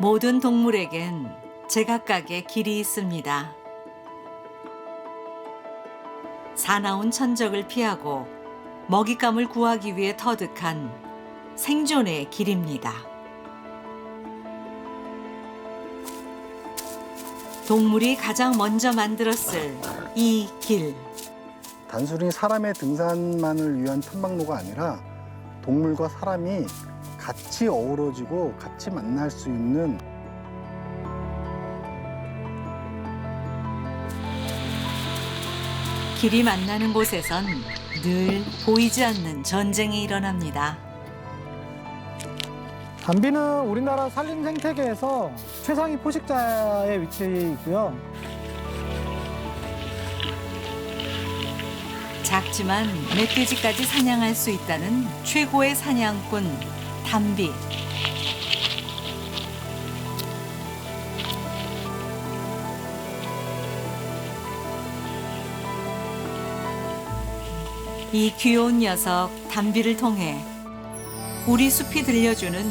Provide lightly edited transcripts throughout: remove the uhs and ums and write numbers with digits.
모든 동물에겐 제각각의 길이 있습니다. 사나운 천적을 피하고 먹잇감을 구하기 위해 터득한 생존의 길입니다. 동물이 가장 먼저 만들었을 이 길. 단순히 사람의 등산만을 위한 탐방로가 아니라 동물과 사람이 같이 어우러지고 같이 만날 수 있는 길이 만나는 곳에선 늘 보이지 않는 전쟁이 일어납니다. 담비는 우리나라 산림 생태계에서 최상위 포식자에 위치해 있고요. 작지만 멧돼지까지 사냥할 수 있다는 최고의 사냥꾼 담비. 이 귀여운 녀석 담비를 통해 우리 숲이 들려주는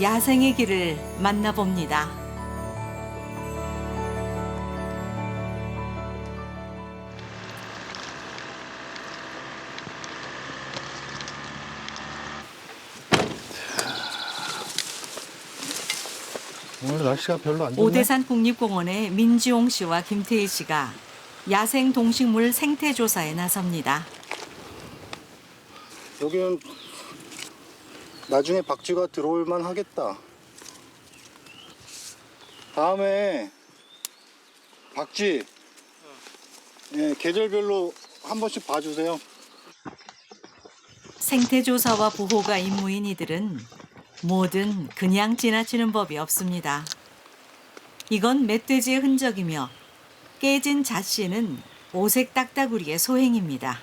야생의 길을 만나봅니다. 오늘 날씨가 별로 안 좋네. 오대산 국립공원의 민지용 씨와 김태희 씨가 야생 동식물 생태 조사에 나섭니다. 여기는 나중에 박쥐가 들어올 만 하겠다. 다음에 박쥐 예, 계절별로 한 번씩 봐주세요. 생태 조사와 보호가 임무인 이들은 뭐든 그냥 지나치는 법이 없습니다. 이건 멧돼지의 흔적이며 깨진 잣씨는 오색 딱따구리의 소행입니다.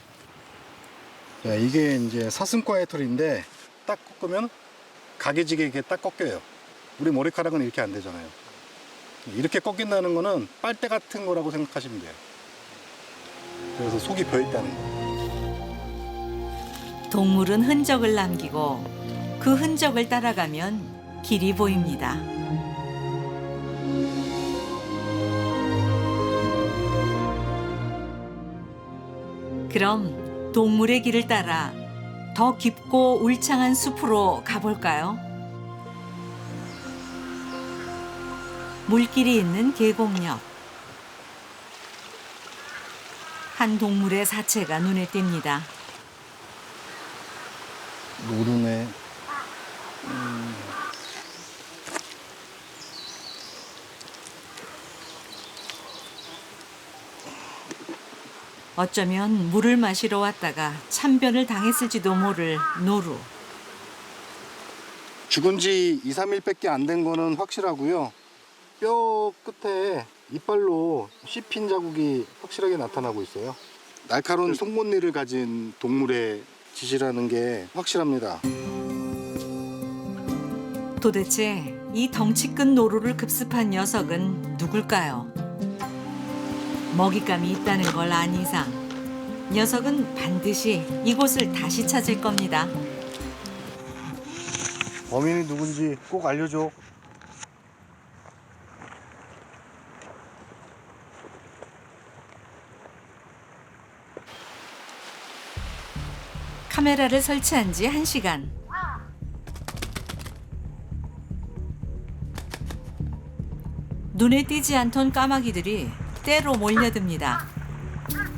자, 이게 이제 사슴과의 털인데 딱 꺾으면 가게지게 이렇게 딱 꺾여요. 우리 머리카락은 이렇게 안 되잖아요. 이렇게 꺾인다는 거는 빨대 같은 거라고 생각하시면 돼요. 그래서 속이 벼 있다는 거. 동물은 흔적을 남기고 그 흔적을 따라가면 길이 보입니다. 그럼 동물의 길을 따라 더 깊고 울창한 숲으로 가볼까요? 물길이 있는 계곡옆. 한 동물의 사체가 눈에 띕니다. 노루네. 어쩌면 물을 마시러 왔다가 참변을 당했을지도 모를 노루. 죽은 지 2, 3일밖에 안 된 거는 확실하고요. 뼈 끝에 이빨로 씹힌 자국이 확실하게 나타나고 있어요. 날카로운 송곳니를 가진 동물의 짓이라는 게 확실합니다. 도대체 이 덩치 큰 노루를 급습한 녀석은 누굴까요? 먹잇감이 있다는 걸 안 이상 녀석은 반드시 이곳을 다시 찾을 겁니다. 범인이 누군지 꼭 알려줘. 카메라를 설치한 지 1시간. 눈에 띄지 않던 까마귀들이 때로 몰려듭니다.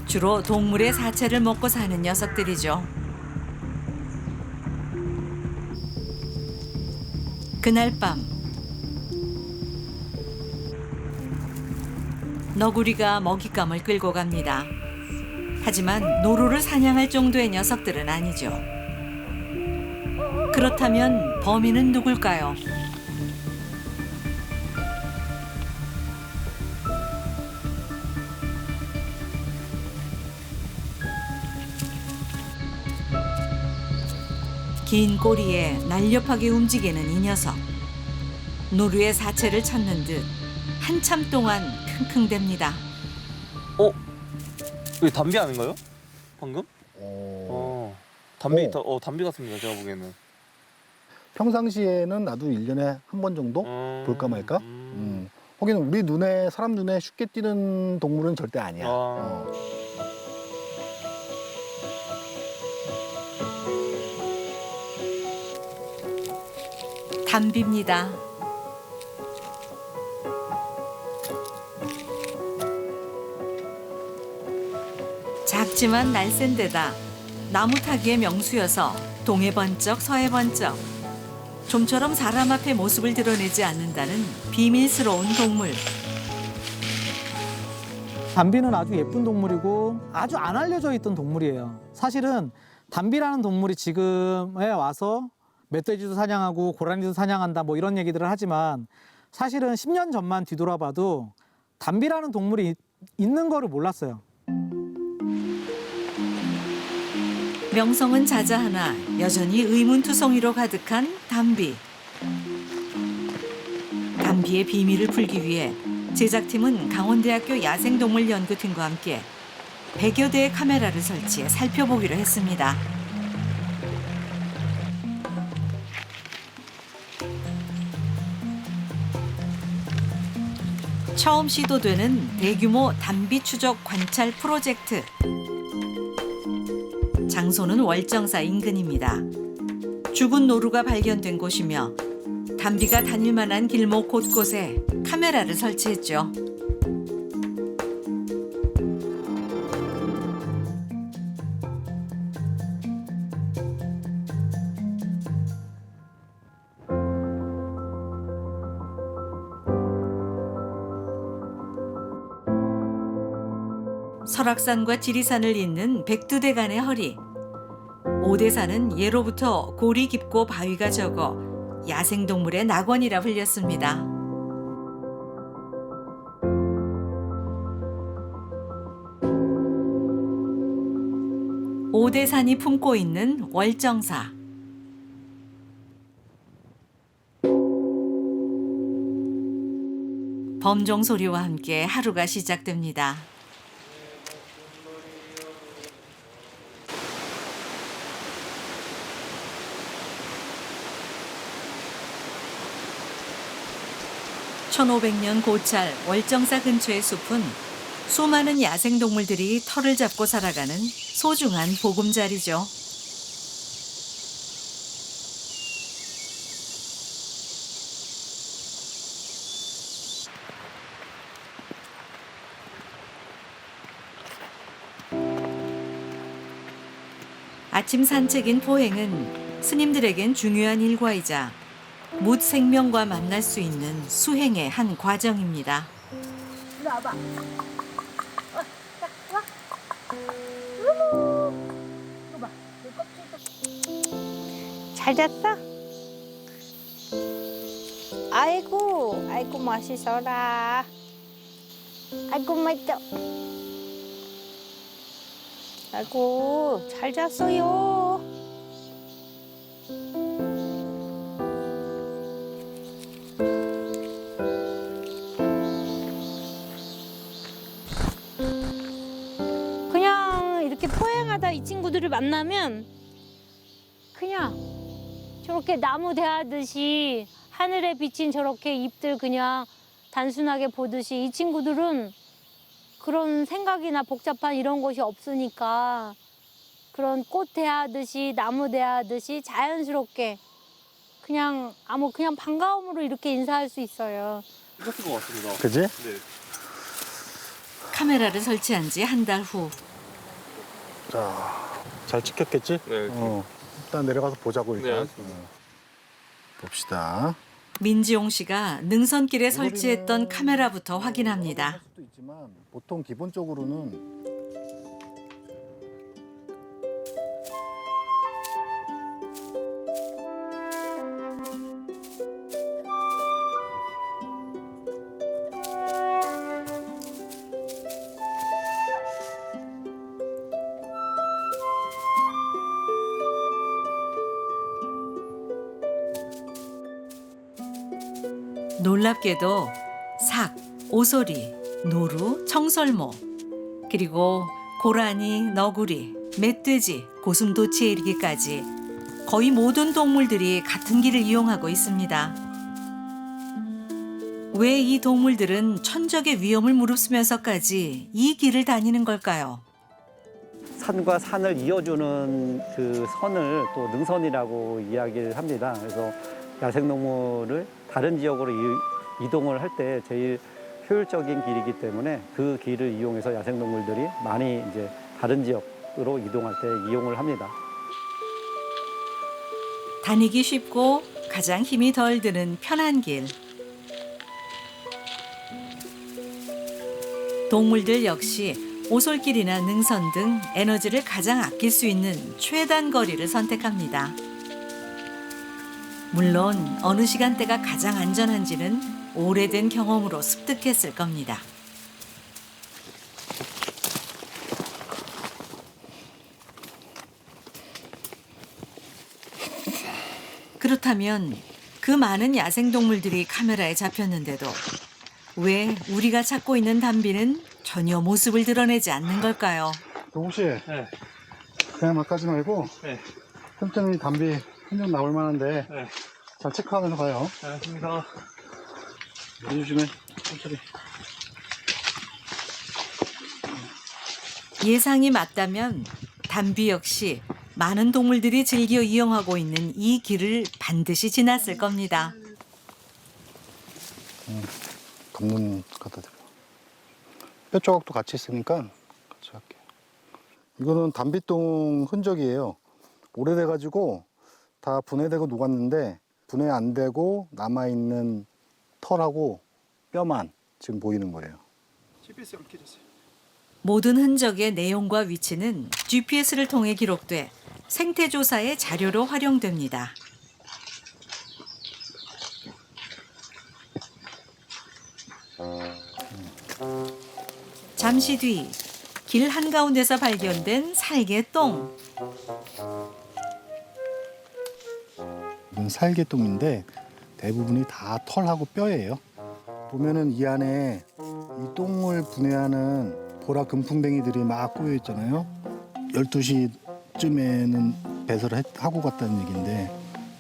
주로 동물의 사체를 먹고 사는 녀석들이죠. 그날 밤 너구리가 먹잇감을 끌고 갑니다. 하지만 노루를 사냥할 정도의 녀석들은 아니죠. 그렇다면 범인은 누굴까요? 긴 꼬리에 날렵하게 움직이는 이 녀석. 노루의 사체를 찾는 듯 한참 동안 킁킁댑니다. 이게 담비 아닌가요? 방금? 담비 같습니다. 제가 보기에는. 평상시에는 나도 1년에 한 번 정도 볼까 말까? 거기는 우리 눈에, 사람 눈에 쉽게 띄는 동물은 절대 아니야. 담비입니다. 작지만 날쌘 데다 나무 타기의 명수여서 동해 번쩍 서해 번쩍 좀처럼 사람 앞에 모습을 드러내지 않는다는 비밀스러운 동물. 담비는 아주 예쁜 동물이고 아주 안 알려져 있던 동물이에요. 사실은 담비라는 동물이 지금에 와서 멧돼지도 사냥하고 고라니도 사냥한다 뭐 이런 얘기들을 하지만 사실은 10년 전만 뒤돌아봐도 담비라는 동물이 있는 거를 몰랐어요. 명성은 자자하나 여전히 의문투성이로 가득한 담비. 담비의 비밀을 풀기 위해 제작팀은 강원대학교 야생동물연구팀과 함께 100여 대의 카메라를 설치해 살펴보기로 했습니다. 처음 시도되는 대규모 담비 추적 관찰 프로젝트. 장소는 월정사 인근입니다. 죽은 노루가 발견된 곳이며 담비가 다닐 만한 길목 곳곳에 카메라를 설치했죠. 설악산과 지리산을 잇는 백두대간의 허리. 오대산은 예로부터 골이 깊고 바위가 적어 야생동물의 낙원이라 불렸습니다. 오대산이 품고 있는 월정사. 범종 소리와 함께 하루가 시작됩니다. (1500년) 고찰 월정사 근처의 숲은 수많은 야생동물들이 털을 잡고 살아가는 소중한 보금자리죠. 아침 산책인 포행은 스님들에겐 중요한 일과이자 묻 생명과 만날 수 있는 수행의 한 과정입니다. 나와봐. 와. 이거 봐. 잘 잤어? 아이고 맛있어라. 아이고 맛있어. 아이고 잘 잤어요. 그냥 이렇게 포행하다 이 친구들을 만나면 그냥 저렇게 나무 대하듯이 하늘에 비친 저렇게 잎들 그냥 단순하게 보듯이 이 친구들은 그런 생각이나 복잡한 이런 것이 없으니까 그런 꽃 대하듯이 나무 대하듯이 자연스럽게 그냥 그냥 반가움으로 이렇게 인사할 수 있어요. 똑같은 것 같습니다. 그지? 네. 카메라를 설치한 지 한 달 후. 자, 잘 찍혔겠지? 네. 일단 내려가서 보자고 일단. 네, 알겠습니다. 봅시다. 민지용 씨가 능선길에 설치했던 카메라부터 확인합니다. 할 수도 있지만 보통 기본적으로는 놀랍게도 삭, 오소리, 노루, 청설모, 그리고 고라니, 너구리, 멧돼지, 고슴도치에 이르기까지 거의 모든 동물들이 같은 길을 이용하고 있습니다. 왜 이 동물들은 천적의 위험을 무릅쓰면서까지 이 길을 다니는 걸까요? 산과 산을 이어주는 그 선을 또 능선이라고 이야기를 합니다. 그래서 야생동물을 다른 지역으로 이동을 할 때 제일 효율적인 길이기 때문에 그 길을 이용해서 야생동물들이 많이 이제 다른 지역으로 이동할 때 이용을 합니다. 다니기 쉽고 가장 힘이 덜 드는 편한 길. 동물들 역시 오솔길이나 능선 등 에너지를 가장 아낄 수 있는 최단 거리를 선택합니다. 물론 어느 시간대가 가장 안전한지는 오래된 경험으로 습득했을 겁니다. 그렇다면 그 많은 야생동물들이 카메라에 잡혔는데도 왜 우리가 찾고 있는 담비는 전혀 모습을 드러내지 않는 걸까요? 동욱 씨, 그냥 막 가지 말고 틈틈이 담비 흔적 나올 만한데 잘 체크하면서 가요. 알겠습니다. 조심해, 천천히. 예상이 맞다면 담비 역시 많은 동물들이 즐겨 이용하고 있는 이 길을 반드시 지났을 겁니다. 검문 갖다 드려. 뼈 조각도 같이 있으니까 같이 할게요. 이거는 담비똥 흔적이에요. 오래돼가지고 다 분해되고 녹았는데 분해 안 되고 남아있는 털하고 뼈만 지금 보이는 거예요. 모든 흔적의 내용과 위치는 GPS를 통해 기록돼 생태조사의 자료로 활용됩니다. 잠시 뒤 길 한가운데서 발견된 살개똥. 이건 살개똥인데 대부분이 다 털하고 뼈예요. 보면은 이 안에 이 똥을 분해하는 보라 금풍뎅이들이 막 꼬여 있잖아요. 12시쯤에는 배설을 하고 갔다는 얘기인데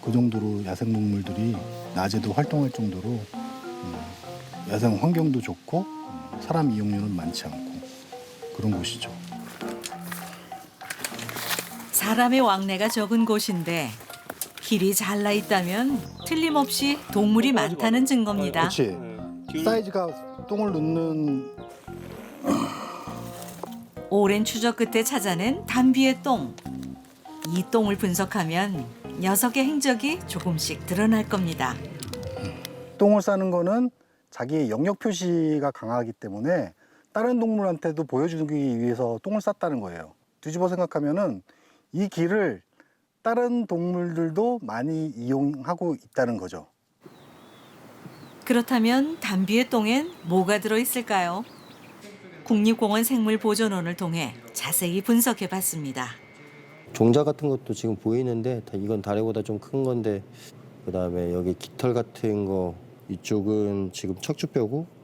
그 정도로 야생동물들이 낮에도 활동할 정도로 야생 환경도 좋고 사람 이용료는 많지 않고 그런 곳이죠. 사람의 왕래가 적은 곳인데 길이 잘나 있다면 틀림없이 동물이 많다는 증거입니다. 그렇지. 사이즈가 똥을 넣는 오랜 추적 끝에 찾아낸 담비의 똥. 이 똥을 분석하면 녀석의 행적이 조금씩 드러날 겁니다. 똥을 싸는 거는 자기의 영역 표시가 강하기 때문에 다른 동물한테도 보여주기 위해서 똥을 쌌다는 거예요. 뒤집어 생각하면은 이 길을 다른 동물들도 많이 이용하고 있다는 거죠. 그렇다면 담비의 똥엔 뭐가 들어있을까요? 국립공원 생물보존원을 통해 자세히 분석해봤습니다. 종자 같은 것도 지금 보이는데 이건 다리보다 좀 큰 건데 그다음에 여기 깃털 같은 거 이쪽은 지금 척추뼈고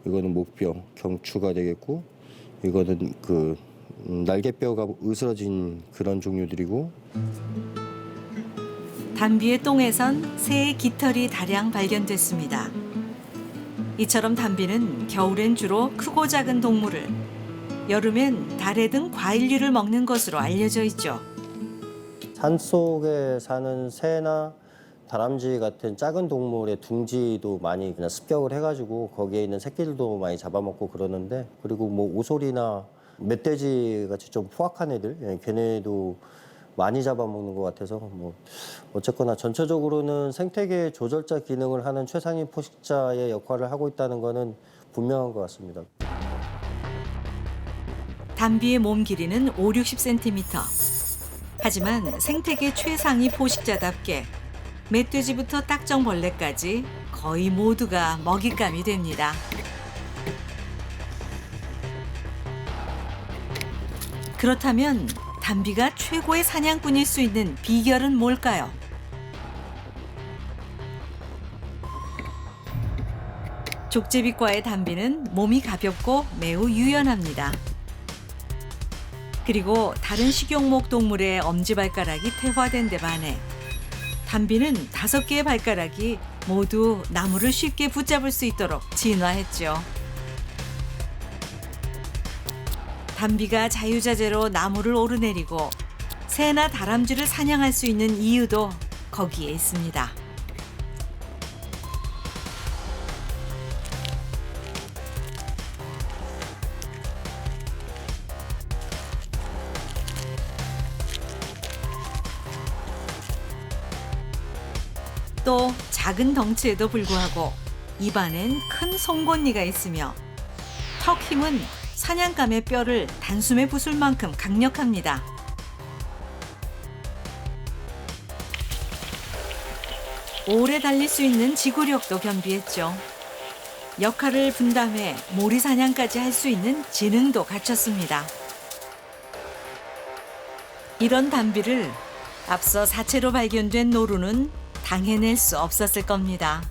이거는 목뼈, 경추가 되겠고 이거는 그 날개뼈가 으스러진 그런 종류들이고 담비의 똥에선 새의 깃털이 다량 발견됐습니다. 이처럼 담비는 겨울엔 주로 크고 작은 동물을, 여름엔 다래 등 과일류를 먹는 것으로 알려져 있죠. 산속에 사는 새나 다람쥐 같은 작은 동물의 둥지도 많이 그냥 습격을 해가지고 거기에 있는 새끼들도 많이 잡아먹고 그러는데 그리고 뭐 오소리나 멧돼지 같이 좀 포악한 애들 걔네도 많이 잡아먹는 것 같아서 뭐 어쨌거나 전체적으로는 생태계 조절자 기능을 하는 최상위 포식자의 역할을 하고 있다는 거는 분명한 것 같습니다. 담비의 몸 길이는 50-60cm. 하지만 생태계 최상위 포식자답게 멧돼지부터 딱정벌레까지 거의 모두가 먹잇감이 됩니다. 그렇다면 담비가 최고의 사냥꾼일 수 있는 비결은 뭘까요? 족제비과의 담비는 몸이 가볍고 매우 유연합니다. 그리고 다른 식용목 동물의 엄지발가락이 퇴화된 데 반해 담비는 5개의 발가락이 모두 나무를 쉽게 붙잡을 수 있도록 진화했죠. 담비가 자유자재로 나무를 오르내리고 새나 다람쥐를 사냥할 수 있는 이유도 거기에 있습니다. 또 작은 덩치에도 불구하고 입안엔 큰 송곳니가 있으며 턱 힘은 사냥감의 뼈를 단숨에 부술 만큼 강력합니다. 오래 달릴 수 있는 지구력도 겸비했죠. 역할을 분담해 모리 사냥까지 할 수 있는 지능도 갖췄습니다. 이런 담비를 앞서 사체로 발견된 노루는 당해낼 수 없었을 겁니다.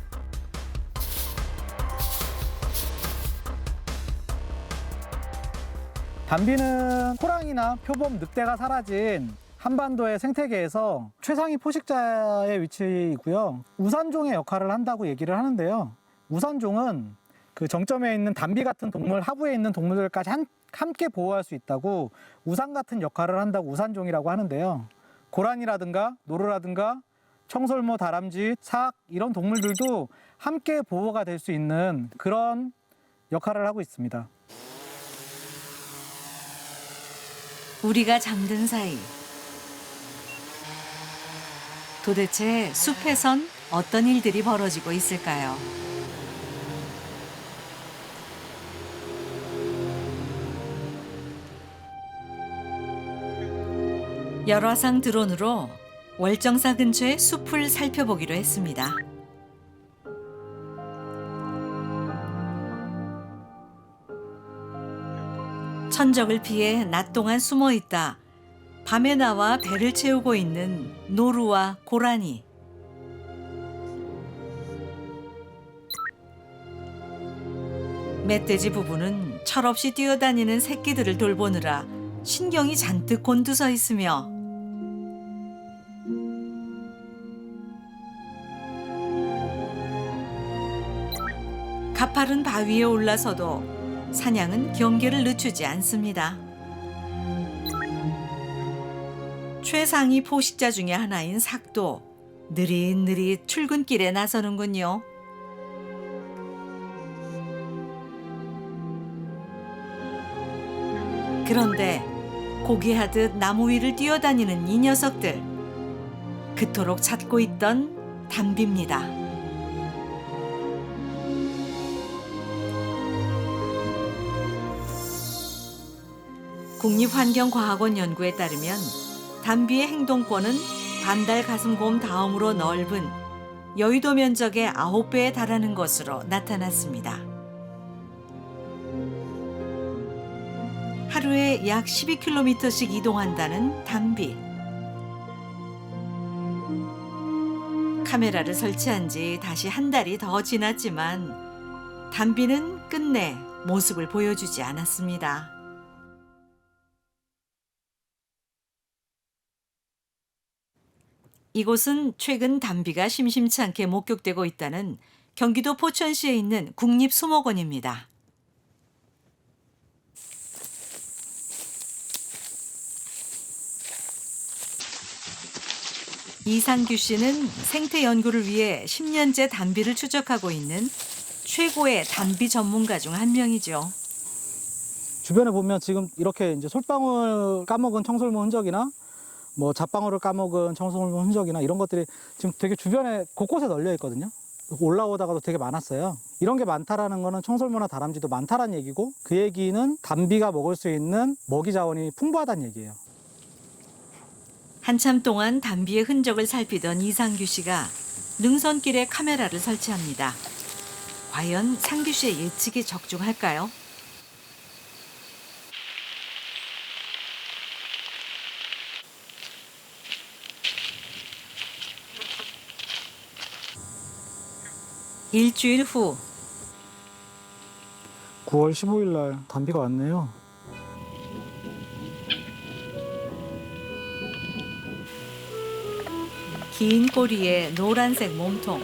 담비는 호랑이나 표범, 늑대가 사라진 한반도의 생태계에서 최상위 포식자의 위치이고요. 우산종의 역할을 한다고 얘기를 하는데요. 우산종은 그 정점에 있는 담비 같은 동물, 하부에 있는 동물들까지 함께 보호할 수 있다고 우산 같은 역할을 한다고 우산종이라고 하는데요. 고라니라든가 노루라든가 청설모, 다람쥐, 삭 이런 동물들도 함께 보호가 될 수 있는 그런 역할을 하고 있습니다. 우리가 잠든 사이 도대체 숲에선 어떤 일들이 벌어지고 있을까요? 열화상 드론으로 월정사 근처의 숲을 살펴보기로 했습니다. 천적을 피해 낮 동안 숨어 있다 밤에 나와 배를 채우고 있는 노루와 고라니. 멧돼지 부부는 철없이 뛰어다니는 새끼들을 돌보느라 신경이 잔뜩 곤두서 있으며 가파른 바위에 올라서도 사냥은 경계를 늦추지 않습니다. 최상위 포식자 중에 하나인 삭도 느릿느릿 출근길에 나서는군요. 그런데 고개하듯 나무 위를 뛰어다니는 이 녀석들, 그토록 찾고 있던 담비입니다. 국립환경과학원 연구에 따르면 담비의 행동권은 반달 가슴곰 다음으로 넓은 여의도 면적의 9배에 달하는 것으로 나타났습니다. 하루에 약 12km씩 이동한다는 담비. 카메라를 설치한 지 다시 한 달이 더 지났지만 담비는 끝내 모습을 보여주지 않았습니다. 이곳은 최근 담비가 심심치 않게 목격되고 있다는 경기도 포천시에 있는 국립수목원입니다. 이상규 씨는 생태 연구를 위해 10년째 담비를 추적하고 있는 최고의 담비 전문가 중 한 명이죠. 주변에 보면 지금 이렇게 이제 솔방울 까먹은 청설모 흔적이나 뭐 잣방울을 까먹은 청설모 흔적이나 이런 것들이 지금 되게 주변에 곳곳에 널려 있거든요. 올라오다가도 되게 많았어요. 이런 게 많다라는 거는 청설모나 다람쥐도 많다라는 얘기고, 그 얘기는 담비가 먹을 수 있는 먹이 자원이 풍부하다는 얘기예요. 한참 동안 담비의 흔적을 살피던 이상규 씨가 능선길에 카메라를 설치합니다. 과연 상규 씨의 예측이 적중할까요? 일주일 후 9월 15일 날 담비가 왔네요. 긴 꼬리에 노란색 몸통,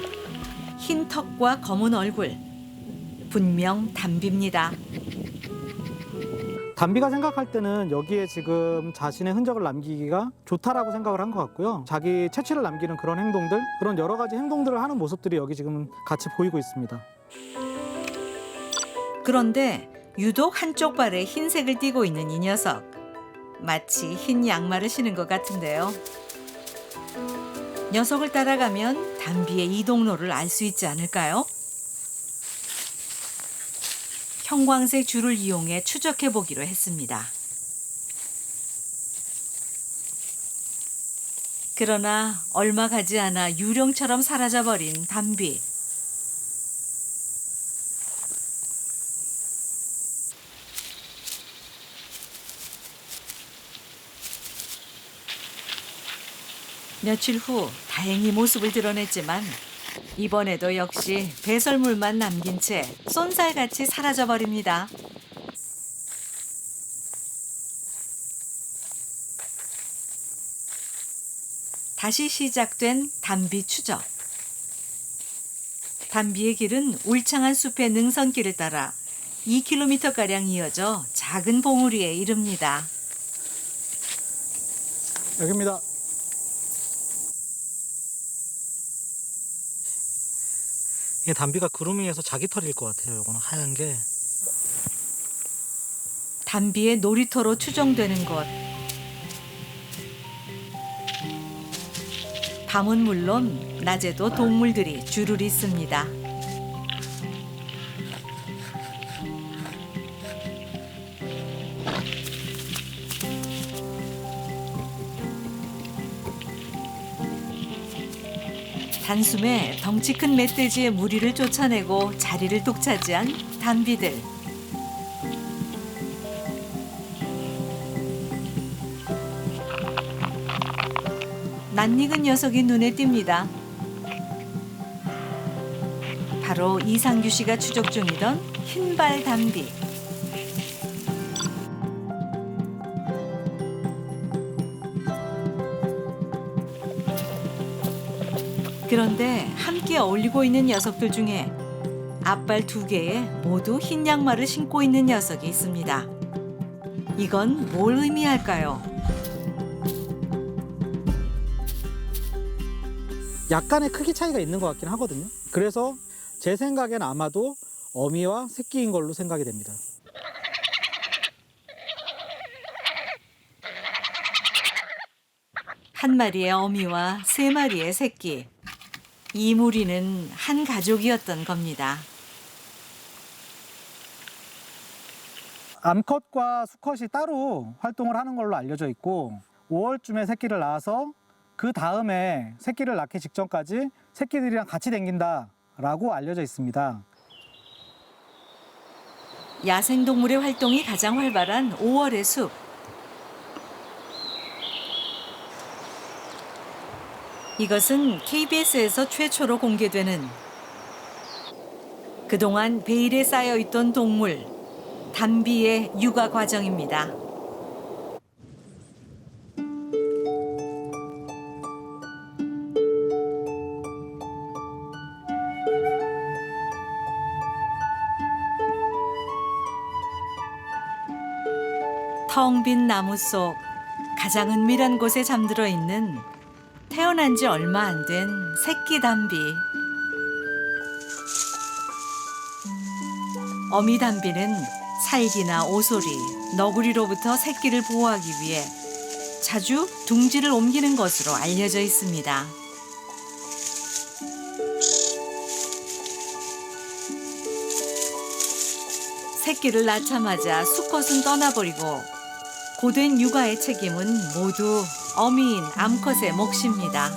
흰 턱과 검은 얼굴. 분명 담비입니다. 담비가 생각할 때는 여기에 지금 자신의 흔적을 남기기가 좋다라고 생각을 한 것 같고요. 자기 채취를 남기는 그런 행동들, 그런 여러 가지 행동들을 하는 모습들이 여기 지금 같이 보이고 있습니다. 그런데 유독 한쪽 발에 흰색을 띠고 있는 이 녀석. 마치 흰 양말을 신은 것 같은데요. 녀석을 따라가면 담비의 이동로를 알 수 있지 않을까요? 형광색 줄을 이용해 추적해 보기로 했습니다. 그러나 얼마 가지 않아 유령처럼 사라져버린 담비. 며칠 후 다행히 모습을 드러냈지만 이번에도 역시 배설물만 남긴 채 쏜살같이 사라져버립니다. 다시 시작된 담비 추적. 담비의 길은 울창한 숲의 능선길을 따라 2km가량 이어져 작은 봉우리에 이릅니다. 여기입니다. 이게 담비가 그루밍해서 자기 털일 것 같아요. 이거는 하얀 게. 담비의 놀이터로 추정되는 곳. 밤은 물론 낮에도 동물들이 줄을 잇습니다. 단숨에 덩치 큰 멧돼지의 무리를 쫓아내고 자리를 독차지한 담비들. 낯익은 녀석이 눈에 띕니다. 바로 이상규 씨가 추적 중이던 흰발 담비. 그런데 함께 어울리고 있는 녀석들 중에 앞발 2개에 모두 흰 양말을 신고 있는 녀석이 있습니다. 이건 뭘 의미할까요? 약간의 크기 차이가 있는 것 같긴 하거든요. 그래서 제 생각엔 아마도 어미와 새끼인 걸로 생각이 됩니다. 한 마리의 어미와 3마리의 새끼. 이 무리는 한 가족이었던 겁니다. 암컷과 수컷이 따로 활동을 하는 걸로 알려져 있고 5월쯤에 새끼를 낳아서 그 다음에 새끼를 낳기 직전까지 새끼들이랑 같이 댕긴다라고 알려져 있습니다. 야생동물의 활동이 가장 활발한 5월의 숲. 이것은 KBS에서 최초로 공개되는 그동안 베일에 쌓여있던 동물, 담비의 육아 과정입니다. 텅 빈 나무 속 가장 은밀한 곳에 잠들어 있는 태어난 지 얼마 안 된 새끼 담비. 어미 담비는 살기나 오소리, 너구리로부터 새끼를 보호하기 위해 자주 둥지를 옮기는 것으로 알려져 있습니다. 새끼를 낳자마자 수컷은 떠나버리고 고된 육아의 책임은 모두 어미인 암컷의 몫입니다.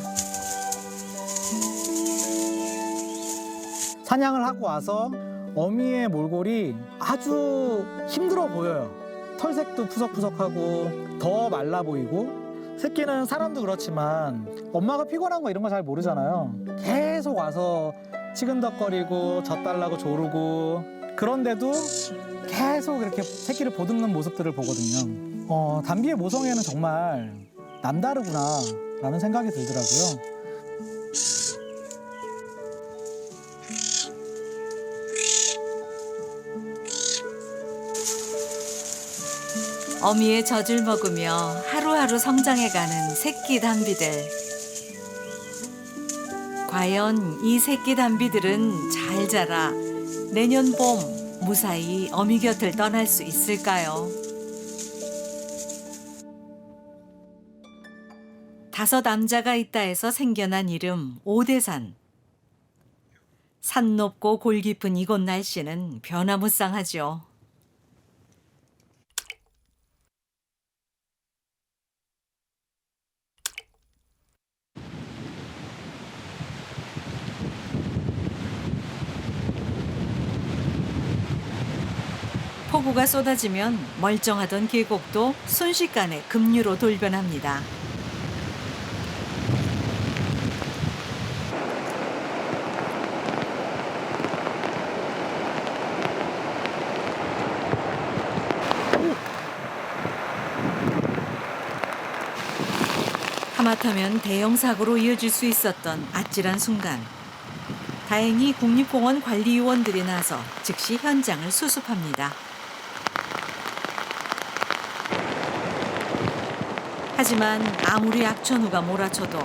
사냥을 하고 와서 어미의 몰골이 아주 힘들어 보여요. 털색도 푸석푸석하고 더 말라 보이고 새끼는 사람도 그렇지만 엄마가 피곤한 거 이런 거 잘 모르잖아요. 계속 와서 치근덕거리고 젖달라고 조르고 그런데도 계속 이렇게 새끼를 보듬는 모습들을 보거든요. 담비의 모성애는 정말 남다르구나 라는 생각이 들더라고요. 어미의 젖을 먹으며 하루하루 성장해가는 새끼 담비들. 과연 이 새끼 담비들은 잘 자라 내년 봄 무사히 어미 곁을 떠날 수 있을까요? 5 남자가 있다 해서 생겨난 이름 오대산. 산 높고 골 깊은 이곳 날씨는 변화무쌍하죠. 폭우가 쏟아지면 멀쩡하던 계곡도 순식간에 급류로 돌변합니다. 하마터면 대형 사고로 이어질 수 있었던 아찔한 순간. 다행히 국립공원 관리요원들이 나서 즉시 현장을 수습합니다. 하지만 아무리 악천후가 몰아쳐도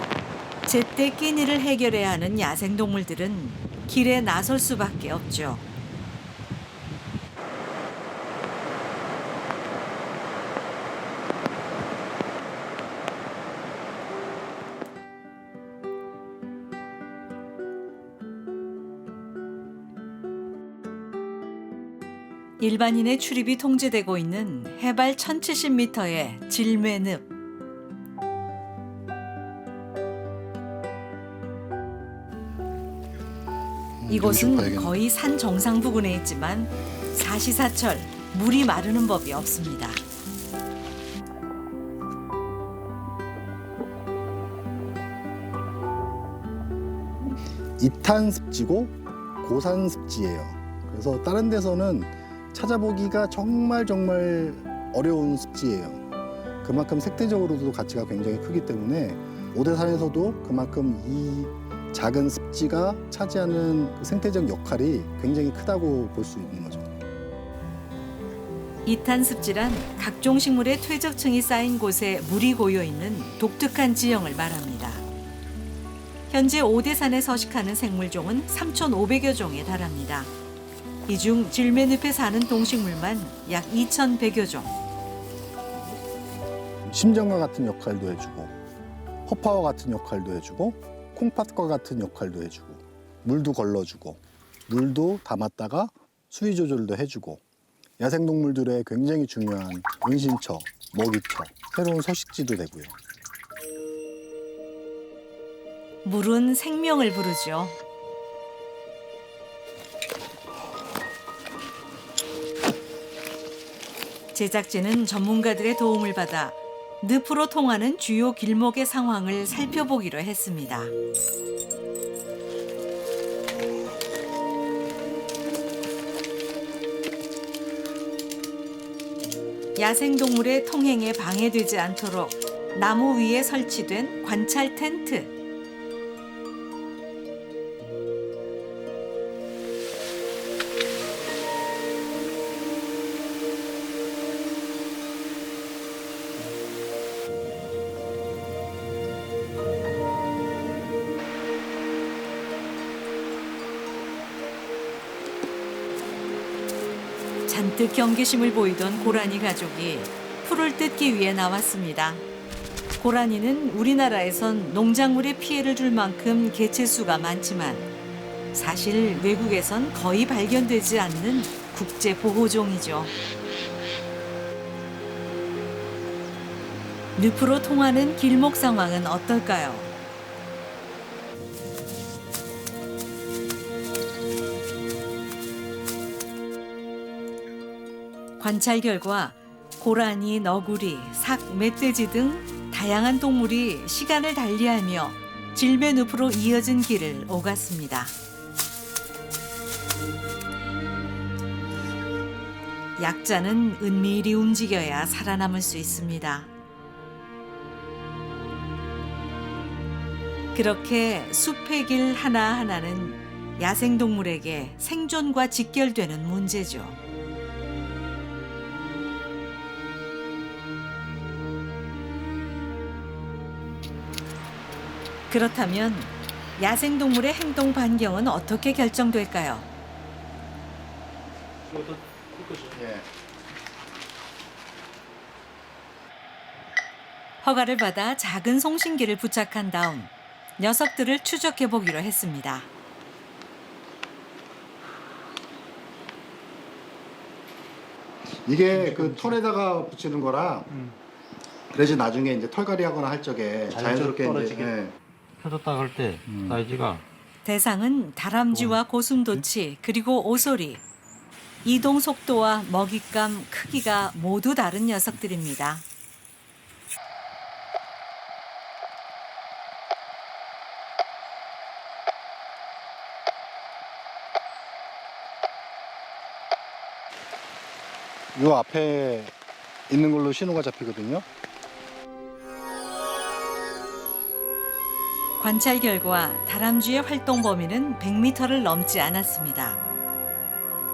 제때 끼니를 해결해야 하는 야생동물들은 길에 나설 수밖에 없죠. 일반인의 출입이 통제되고 있는 해발 1070m의 질매늪. 이곳은 거의 산 정상 부근에 있지만 사시사철 물이 마르는 법이 없습니다. 이탄 습지고 고산 습지예요. 그래서 다른 데서는 찾아보기가 정말 어려운 습지예요. 그만큼 생태적으로도 가치가 굉장히 크기 때문에 오대산에서도 그만큼 이 작은 습지가 차지하는 그 생태적 역할이 굉장히 크다고 볼 수 있는 거죠. 이탄 습지란 각종 식물의 퇴적층이 쌓인 곳에 물이 고여 있는 독특한 지형을 말합니다. 현재 오대산에 서식하는 생물종은 3,500여 종에 달합니다. 이 중 질매늪에 사는 동식물만 약 2,100여 종. 심정과 같은 역할도 해주고 허파와 같은 역할도 해주고 콩팥과 같은 역할도 해주고 물도 걸러주고 물도 담았다가 수위 조절도 해주고 야생동물들의 굉장히 중요한 은신처, 먹이처, 새로운 서식지도 되고요. 물은 생명을 부르죠. 제작진은 전문가들의 도움을 받아 늪으로 통하는 주요 길목의 상황을 살펴보기로 했습니다. 야생동물의 통행에 방해되지 않도록 나무 위에 설치된 관찰 텐트. 잔뜩 경계심을 보이던 고라니 가족이 풀을 뜯기 위해 나왔습니다. 고라니는 우리나라에선 농작물에 피해를 줄 만큼 개체수가 많지만 사실 외국에선 거의 발견되지 않는 국제 보호종이죠. 늪으로 통하는 길목 상황은 어떨까요? 관찰 결과 고라니, 너구리, 삭, 멧돼지 등 다양한 동물이 시간을 달리하며 질매늪으로 이어진 길을 오갔습니다. 약자는 은밀히 움직여야 살아남을 수 있습니다. 그렇게 숲의 길 하나하나는 야생동물에게 생존과 직결되는 문제죠. 그렇다면 야생동물의 행동 반경은 어떻게 결정될까요? 예. 허가를 받아 작은 송신기를 부착한 다음 녀석들을 추적해 보기로 했습니다. 이게 그 털에다가 붙이는 거라 그래서 나중에 이제 털갈이 하거나 할 적에 자연스럽게 이제 예. 펴졌다 할 때 사이즈가 대상은 다람쥐와 고슴도치 그리고 오소리. 이동 속도와 먹잇감, 크기가 모두 다른 녀석들입니다. 요 앞에 있는 걸로 신호가 잡히거든요. 관찰 결과 다람쥐의 활동 범위는 100m를 넘지 않았습니다.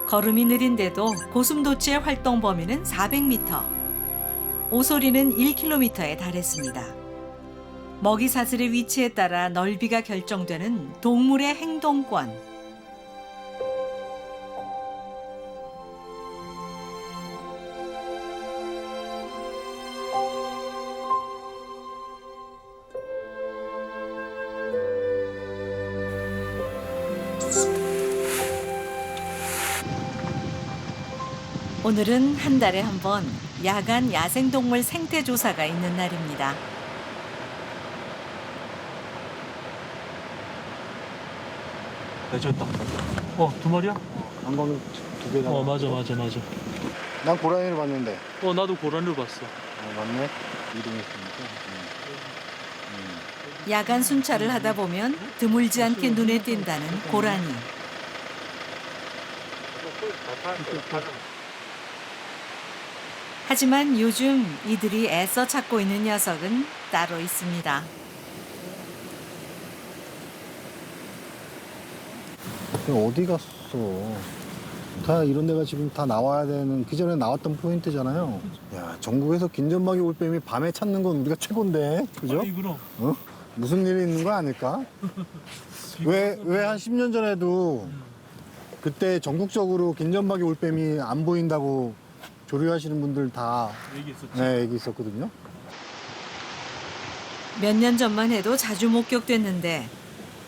걸음이 느린데도 고슴도치의 활동 범위는 400m, 오소리는 1km에 달했습니다. 먹이 사슬의 위치에 따라 넓이가 결정되는 동물의 행동권. 오늘은 한 달에 한 번 야간 야생동물 생태 조사가 있는 날입니다. 내줬다. 두 마리야? 안광 두 개다. 맞아. 난 고라니를 봤는데. 나도 고라니를 봤어. 맞네. 이동했으니까. 야간 순찰을 하다 보면 드물지 않게 눈에 띈다는 고라니. 하지만 요즘 이들이 애써 찾고 있는 녀석은 따로 있습니다. 어디 갔어? 다 이런 데가 지금 다 나와야 되는 그전에 나왔던 포인트잖아요. 야, 전국에서 긴전박이 올빼미 밤에 찾는 건 우리가 최고인데, 그죠? 그럼. 어? 무슨 일이 있는 거 아닐까? 왜 한 10년 전에도 그때 전국적으로 긴전박이 올빼미 안 보인다고 조류하시는 분들 다 얘기 있었거든요. 몇 년 전만 해도 자주 목격됐는데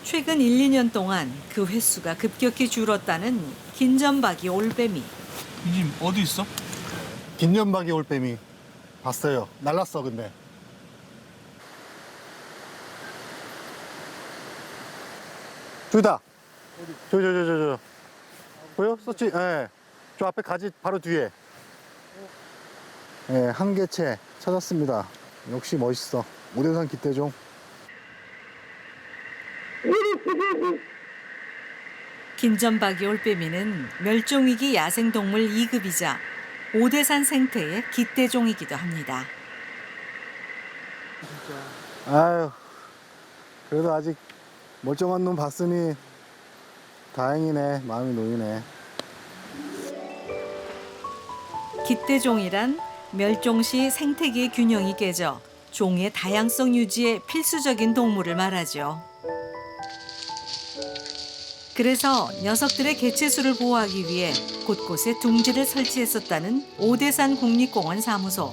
최근 1, 2년 동안 그 횟수가 급격히 줄었다는 긴전박이 올빼미. 이집 어디 있어? 긴전박이 올빼미 봤어요. 날랐어 근데. 저기다. 저. 보여? 서치. 예. 저 앞에 가지 바로 뒤에. 예, 한 개체 찾았습니다. 역시 멋있어. 오대산 기태종. 긴전박이 올빼미는 멸종위기 야생동물 2급이자 오대산 생태의 기대종이기도 합니다. 아유, 그래도 아직 멀쩡한 놈 봤으니 다행이네. 마음이 놓이네. 기대종이란 멸종 시 생태계의 균형이 깨져 종의 다양성 유지에 필수적인 동물을 말하죠. 그래서 녀석들의 개체수를 보호하기 위해 곳곳에 둥지를 설치했었다는 오대산 국립공원 사무소.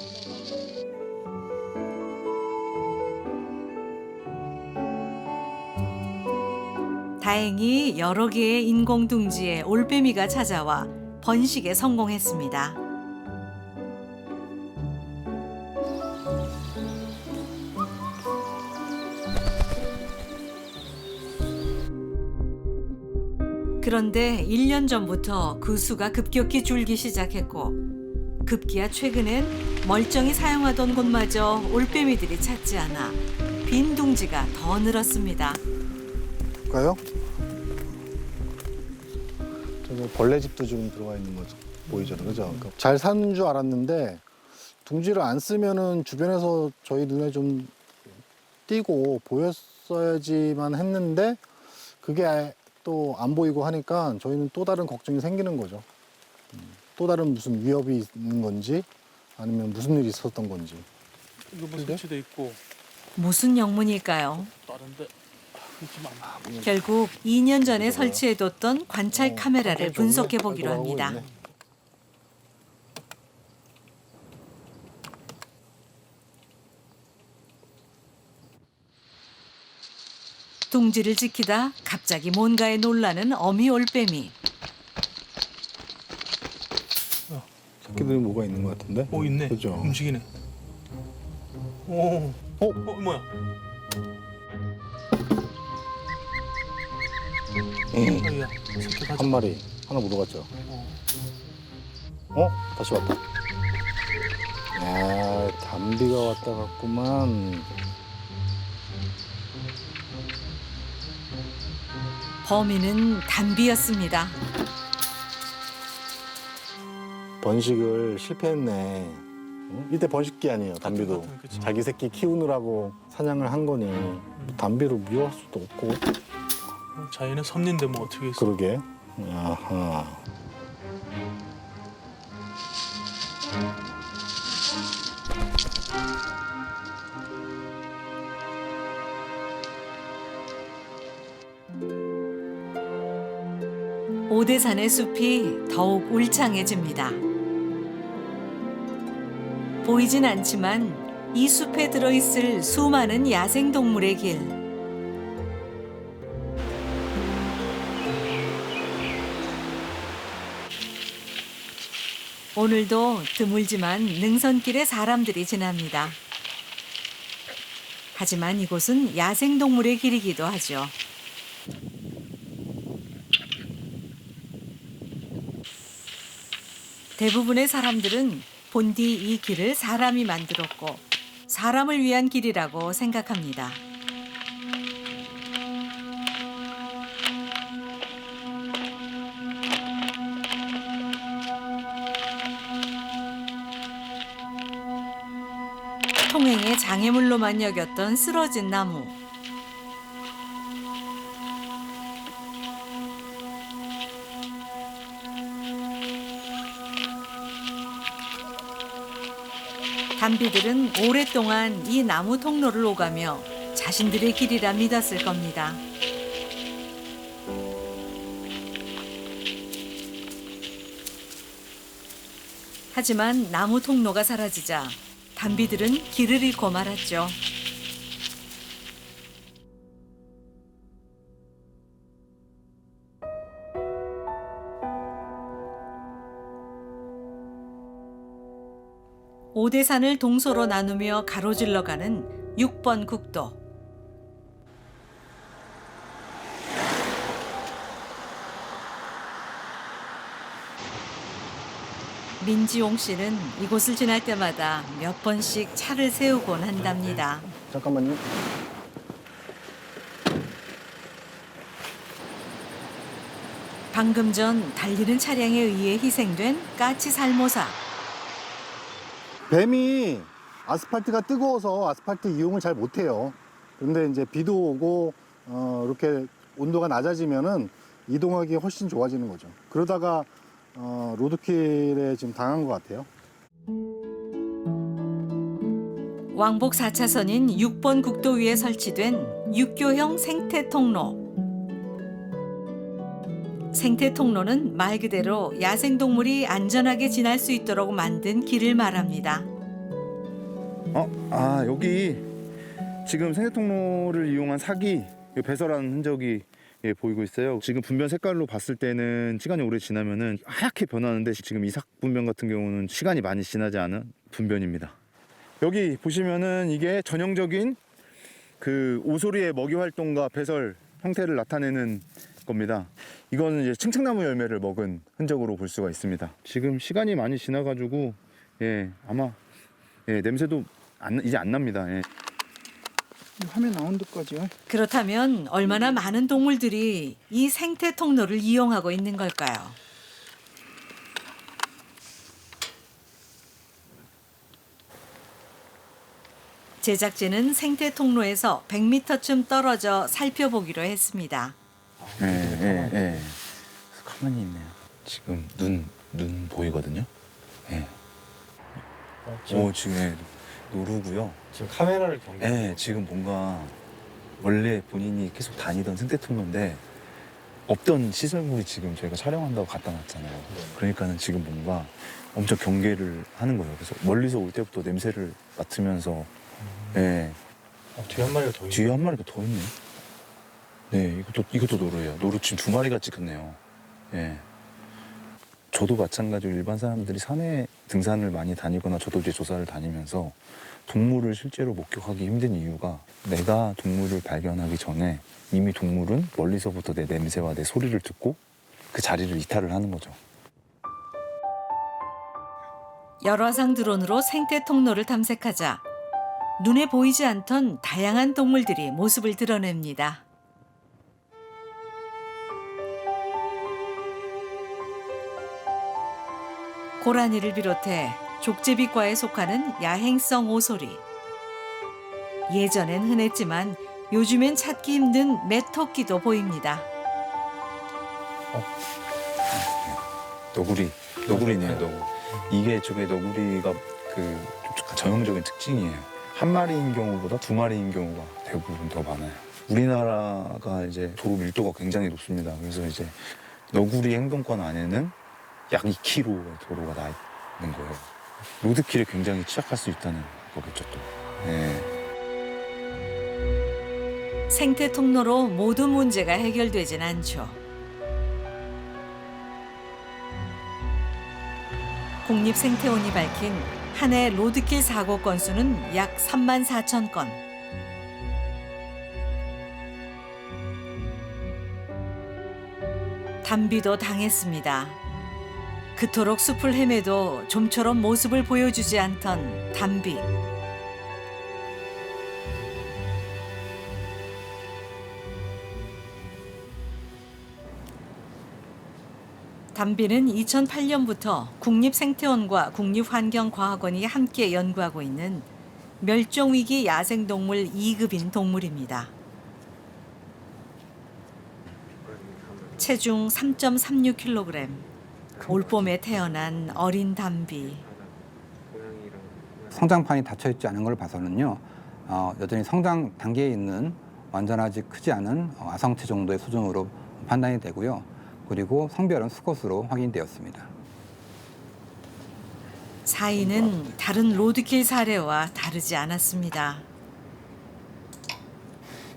다행히 여러 개의 인공 둥지에 올빼미가 찾아와 번식에 성공했습니다. 그런데 1년 전부터 그 수가 급격히 줄기 시작했고 급기야 최근엔 멀쩡히 사용하던 곳마저 올빼미들이 찾지 않아 빈 둥지가 더 늘었습니다. 볼까요? 저기 벌레집도 지금 들어가 있는 거죠. 보이잖아요. 그죠? 그러니까 잘 사는 줄 알았는데 둥지를 안 쓰면은 주변에서 저희 눈에 좀 띄고 보였어야지만 했는데 그게 또 안 보이고 하니까 저희는 또 다른 걱정이 생기는 거죠. 또 다른 무슨 위협이 있는 건지 아니면 무슨 일이 있었던 건지. 이거 뭐 설치돼 있고 무슨 영문일까요? 다른데 그렇지만 결국 2년 전에 설치해뒀던 관찰 카메라를 깜빡이 분석해 정리하고 보기로 합니다. 있네. 둥지를 지키다 갑자기 뭔가에 놀라는 어미 올빼미. 새끼들이 뭐가 있는 것 같은데? 오 있네. 그죠? 움직이네. 오. 뭐야? 아야 새끼 가자. 한 마리 하나 물어갔죠. 다시 왔다. 야, 담비가 왔다 갔구만. 범인은 담비였습니다. 번식을 실패했네. 응? 이때 번식기 아니에요, 담비도. 그치. 자기 새끼 키우느라고 사냥을 한 거니 담비로 미워할 수도 없고. 자기는 섭리인데 뭐 어떻게 했어? 그러게. 아하. 오대산의 숲이 더욱 울창해집니다. 보이진 않지만 이 숲에 들어있을 수많은 야생동물의 길. 오늘도 드물지만 능선길에 사람들이 지납니다. 하지만 이곳은 야생동물의 길이기도 하죠. 대부분의 사람들은 본디 이 길을 사람이 만들었고 사람을 위한 길이라고 생각합니다. 통행의 장애물로만 여겼던 쓰러진 나무. 담비들은 오랫동안 이 나무 통로를 오가며 자신들의 길이라 믿었을 겁니다. 하지만 나무 통로가 사라지자 담비들은 길을 잃고 말았죠. 오대산을 동서로 나누며 가로질러 가는 6번 국도. 민지용 씨는 이곳을 지날 때마다 몇 번씩 차를 세우곤 한답니다. 잠깐만요. 방금 전 달리는 차량에 의해 희생된 까치 살모사. 뱀이 아스팔트가 뜨거워서 아스팔트 이용을 잘 못해요. 그런데 이제 비도 오고 이렇게 온도가 낮아지면은 이동하기 훨씬 좋아지는 거죠. 그러다가 로드킬에 지금 당한 것 같아요. 왕복 4차선인 6번 국도 위에 설치된 육교형 생태 통로. 생태 통로는 말 그대로 야생동물이 안전하게 지날 수 있도록 만든 길을 말합니다. 여기 지금 생태통로를 이용한 사기 배설한 흔적이 보이고 있어요. 지금 분변 색깔로 봤을 때는 시간이 오래 지나면은 하얗게 변하는데 지금 이삭 분변 같은 경우는 시간이 많이 지나지 않은 분변입니다. 여기 보시면은 이게 전형적인 그 오소리의 먹이 활동과 배설 형태를 나타내는 겁니다. 이거는 이제 칡칡나무 열매를 먹은 흔적으로 볼 수가 있습니다. 지금 시간이 많이 지나가지고 아마 냄새도 이제 안 납니다. 화면 나온 데까지요. 그렇다면 얼마나 많은 동물들이 이 생태 통로를 이용하고 있는 걸까요? 제작진은 생태 통로에서 100m쯤 떨어져 살펴보기로 했습니다. 예. 가만히 있네요. 지금 눈 보이거든요. 예. 지금 노루고요. 지금 카메라를 경계. 네, 지금 뭔가 원래 본인이 계속 다니던 생태 통로인데 없던 시설물이 지금 저희가 촬영한다고 갖다 놨잖아요. 그러니까는 지금 뭔가 엄청 경계를 하는 거예요. 그래서 멀리서 올 때부터 냄새를 맡으면서 네. 뒤에 한 마리가 더 있네. 뒤에 한 마리가 더 있네. 네, 이것도 노루예요. 노루 지금 2마리가 찍혔네요. 예. 저도 마찬가지로 일반 사람들이 산에 등산을 많이 다니거나 저도 이제 조사를 다니면서 동물을 실제로 목격하기 힘든 이유가 내가 동물을 발견하기 전에 이미 동물은 멀리서부터 내 냄새와 내 소리를 듣고 그 자리를 이탈을 하는 거죠. 열화상 드론으로 생태 통로를 탐색하자 눈에 보이지 않던 다양한 동물들이 모습을 드러냅니다. 고라니를 비롯해 족제비과에 속하는 야행성 오소리. 예전엔 흔했지만 요즘엔 찾기 힘든 메토끼도 보입니다. 너구리네요, 너구리. 이게 저게 너구리가 그 전형적인 특징이에요. 한 마리인 경우보다 2마리인 경우가 대부분 더 많아요. 우리나라가 이제 도로 밀도가 굉장히 높습니다. 그래서 이제 너구리 행동권 안에는 약 2km의 도로가 나 있는 거예요. 로드킬에 굉장히 취약할 수 있다는 거겠죠, 또. 네. 생태 통로로 모든 문제가 해결되진 않죠. 국립생태원이 밝힌 한 해 로드킬 사고 건수는 약 34,000건. 담비도 당했습니다. 그토록 숲을 헤매도 좀처럼 모습을 보여주지 않던 담비. 담비는 2008년부터 국립생태원과 국립환경과학원이 함께 연구하고 있는 멸종위기 야생동물 2급인 동물입니다. 체중 3.36kg, 올봄에 태어난 어린 담비. 성장판이 닫혀있지 않은 걸 봐서는요, 여전히 성장 단계에 있는 완전하지 크지 않은 아성체 정도의 수준으로 판단이 되고요. 그리고 성별은 수컷으로 확인되었습니다. 사인은 다른 로드킬 사례와 다르지 않았습니다.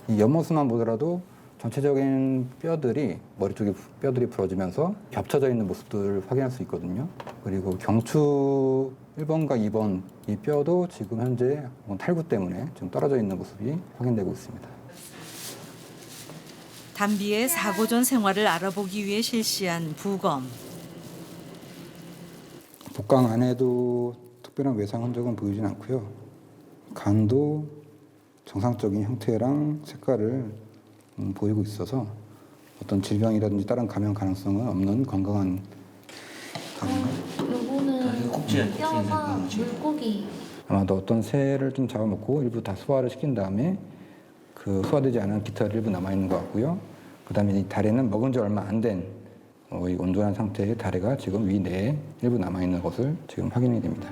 이 옆모습만 보더라도 전체적인 뼈들이 머리 쪽에 뼈들이 부러지면서 겹쳐져 있는 모습들을 확인할 수 있거든요. 그리고 경추 1번과 2번 이 뼈도 지금 현재 탈구 때문에 좀 떨어져 있는 모습이 확인되고 있습니다. 담비의 사고 전 생활을 알아보기 위해 실시한 부검. 복강 안에도 특별한 외상 흔적은 보이진 않고요. 간도 정상적인 형태랑 색깔을 보이고 있어서 어떤 질병이라든지 다른 감염 가능성은 없는 건강한 요거는 뼈가 물고기. 아마도 어떤 새를 좀 잡아먹고 일부 다 소화를 시킨 다음에 그 소화되지 않은 깃털이 일부 남아있는 것 같고요. 그다음에 이 다리는 먹은 지 얼마 안 된 이 온전한 상태의 다리가 지금 위 내에 일부 남아있는 것을 지금 확인이 됩니다.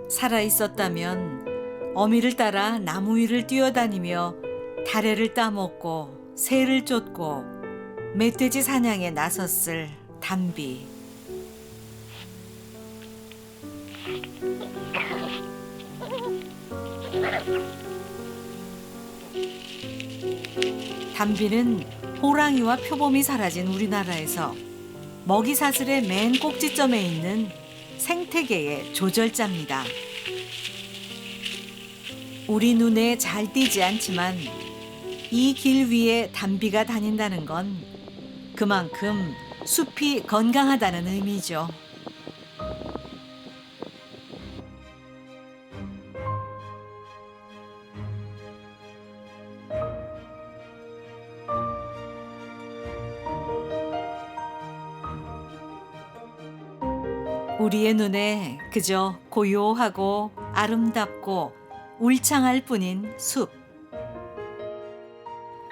살아 있었다면 어미를 따라 나무 위를 뛰어다니며 다래를 따먹고 새를 쫓고 멧돼지 사냥에 나섰을 담비. 담비는 호랑이와 표범이 사라진 우리나라에서 먹이 사슬의 맨 꼭지점에 있는 생태계의 조절자입니다. 우리 눈에 잘 띄지 않지만 이 길 위에 담비가 다닌다는 건 그만큼 숲이 건강하다는 의미죠. 우리의 눈에 그저 고요하고 아름답고 울창할 뿐인 숲.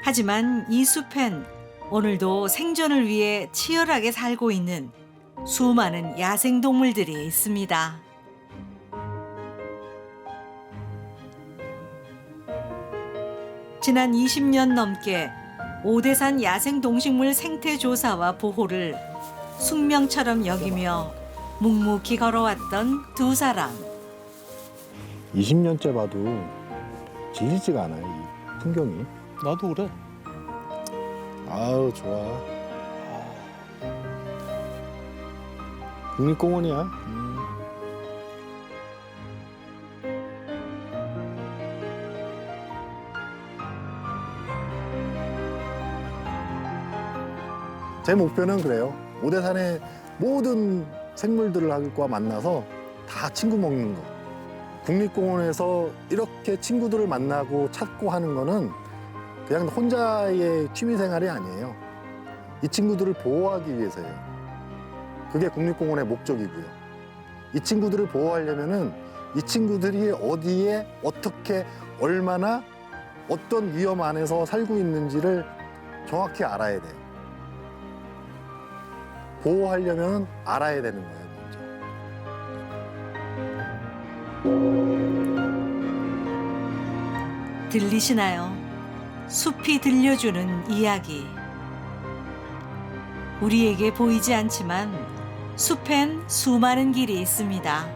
하지만 이 숲엔 오늘도 생존을 위해 치열하게 살고 있는 수많은 야생동물들이 있습니다. 지난 20년 넘게 오대산 야생동식물 생태조사와 보호를 숙명처럼 여기며 묵묵히 걸어왔던 두 사람. 20년째 봐도 지지지가 않아요, 이 풍경이. 나도 그래. 아우, 좋아. 국립공원이야. 제 목표는 그래요. 오대산의 모든 생물들과 만나서 다 친구 먹는 거. 국립공원에서 이렇게 친구들을 만나고 찾고 하는 거는 그냥 혼자의 취미생활이 아니에요. 이 친구들을 보호하기 위해서예요. 그게 국립공원의 목적이고요. 이 친구들을 보호하려면은 이 친구들이 어디에 어떻게 얼마나 어떤 위험 안에서 살고 있는지를 정확히 알아야 돼요. 보호하려면 알아야 되는 거예요, 먼저. 들리시나요? 숲이 들려주는 이야기. 우리에게 보이지 않지만 숲엔 수많은 길이 있습니다.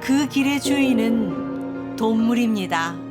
그 길의 주인은 동물입니다.